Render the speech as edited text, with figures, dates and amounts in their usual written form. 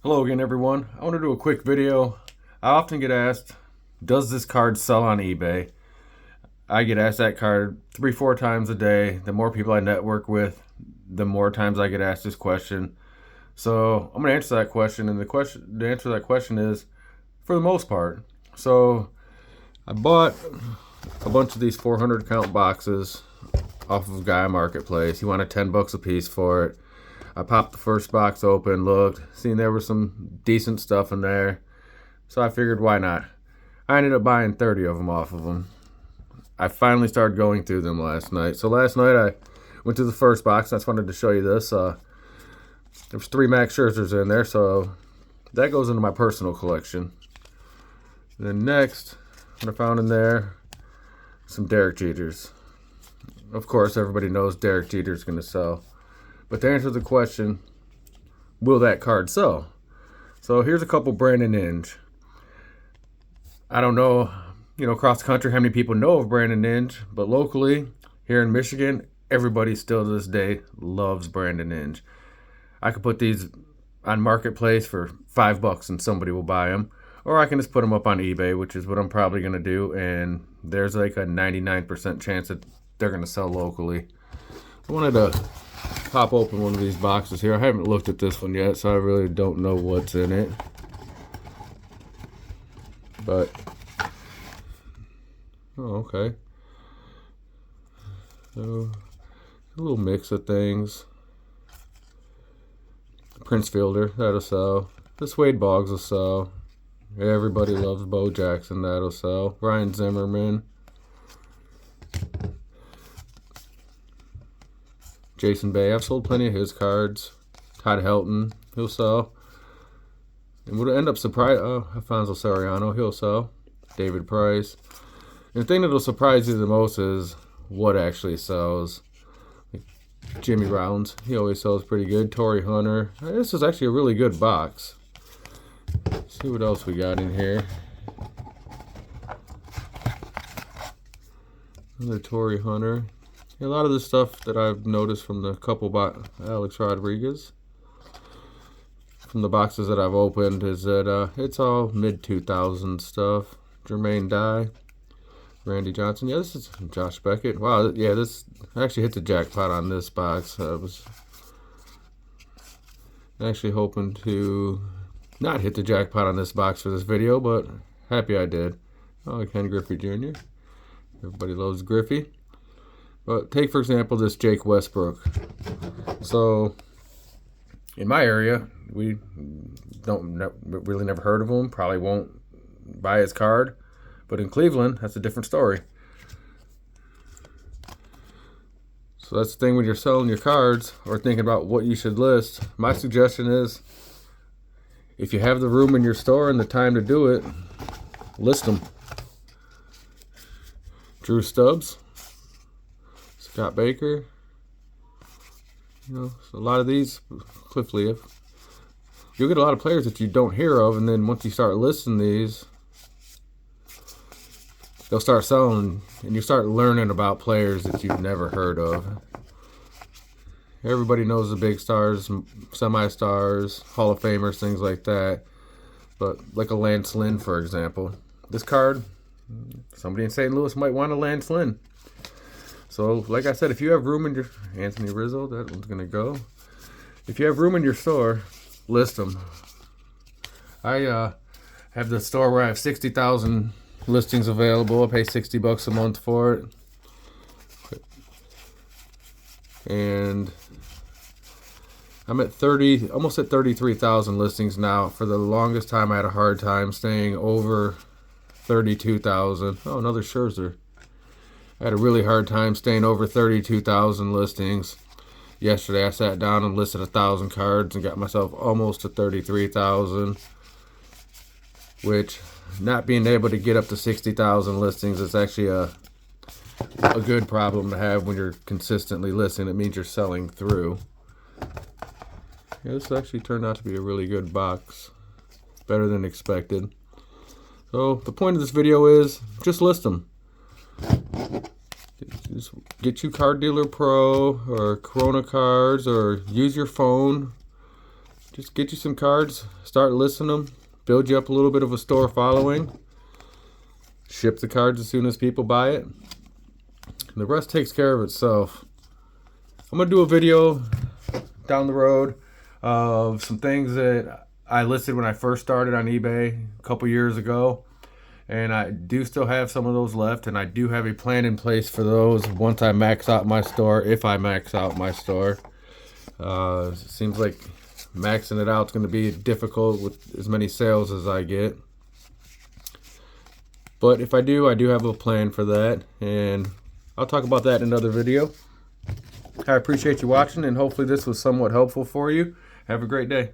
Hello again, everyone. I want to do a quick video. I often get asked, does this card sell on eBay? I get asked that card 3-4 times a day. The more people I network with, the more times I get asked this question. So I'm going to answer that question, and the answer to that question is, for the most part. So I bought a bunch of these 400 count boxes off of Gaia Marketplace. He wanted $10 a piece for it. I popped the first box open, looked, seen there was some decent stuff in there. So I figured, why not? I ended up buying 30 of them off of them. I finally started going through them last night. So last night I went to the first box. I just wanted to show you this. There's 3 Max Scherzers in there, so that goes into my personal collection. And then next, what I found in there, some Derek Jeters. Of course, everybody knows Derek Jeter's going to sell. But to answer the question, will that card sell? So here's a couple Brandon Inge. I don't know, across the country how many people know of Brandon Inge, but locally, here in Michigan, everybody still to this day loves Brandon Inge. I could put these on Marketplace for $5 and somebody will buy them. Or I can just put them up on eBay, which is what I'm probably going to do, and there's like a 99% chance that they're going to sell locally. I wanted to pop open one of these boxes here. I haven't looked at this one yet, so I really don't know what's in it. But, oh, okay. So, a little mix of things. Prince Fielder, that'll sell. This Wade Boggs will sell. Everybody loves Bo Jackson, that'll sell. Ryan Zimmerman. Jason Bay, I've sold plenty of his cards. Todd Helton, he'll sell. And would end up surprised. Oh, Alfonso Soriano, he'll sell. David Price. And the thing that'll surprise you the most is what actually sells. Like Jimmy Rounds, he always sells pretty good. Torrey Hunter. This is actually a really good box. Let's see what else we got in here. Another Torrey Hunter. A lot of the stuff that I've noticed from the couple Alex Rodriguez, from the boxes that I've opened, is that it's all mid-2000s stuff. Jermaine Dye, Randy Johnson. Yeah, this is Josh Beckett. Wow, yeah, this actually hit the jackpot on this box. I was actually hoping to not hit the jackpot on this box for this video, but happy I did. Oh, Ken Griffey Jr. Everybody loves Griffey. But take, for example, this Jake Westbrook. So, in my area, we really never heard of him. Probably won't buy his card. But in Cleveland, that's a different story. So that's the thing when you're selling your cards or thinking about what you should list. My suggestion is, if you have the room in your store and the time to do it, list them. Drew Stubbs. Scott Baker, so a lot of these, Cliff Leaf. You'll get a lot of players that you don't hear of, and then once you start listing these, they'll start selling, and you start learning about players that you've never heard of. Everybody knows the big stars, semi-stars, Hall of Famers, things like that. But like a Lance Lynn, for example. This card, somebody in St. Louis might want a Lance Lynn. So, like I said, if you have room in your... Anthony Rizzo, that one's going to go. If you have room in your store, list them. I have the store where I have 60,000 listings available. I pay $60 a month for it. And I'm at almost at 33,000 listings now. For the longest time, I had a hard time staying over 32,000. Oh, another Scherzer. I had a really hard time staying over 32,000 listings. Yesterday I sat down and listed 1,000 cards and got myself almost to 33,000. Which, not being able to get up to 60,000 listings is actually a good problem to have when you're consistently listing. It means you're selling through. Yeah, this actually turned out to be a really good box. Better than expected. So the point of this video is just list them. Just get you Card Dealer Pro or Corona Cards, or use your phone. just get you some cards, start listing them, build you up a little bit of a store following, ship the cards as soon as people buy it. The rest takes care of itself. I'm gonna do a video down the road of some things that I listed when I first started on eBay a couple years ago, and I do still have some of those left, and I do have a plan in place for those once I max out my store, if I max out my store. It seems like maxing it out is going to be difficult with as many sales as I get, but if I do have a plan for that, and I'll talk about that in another video. I appreciate you watching, and hopefully this was somewhat helpful for you. Have a great day.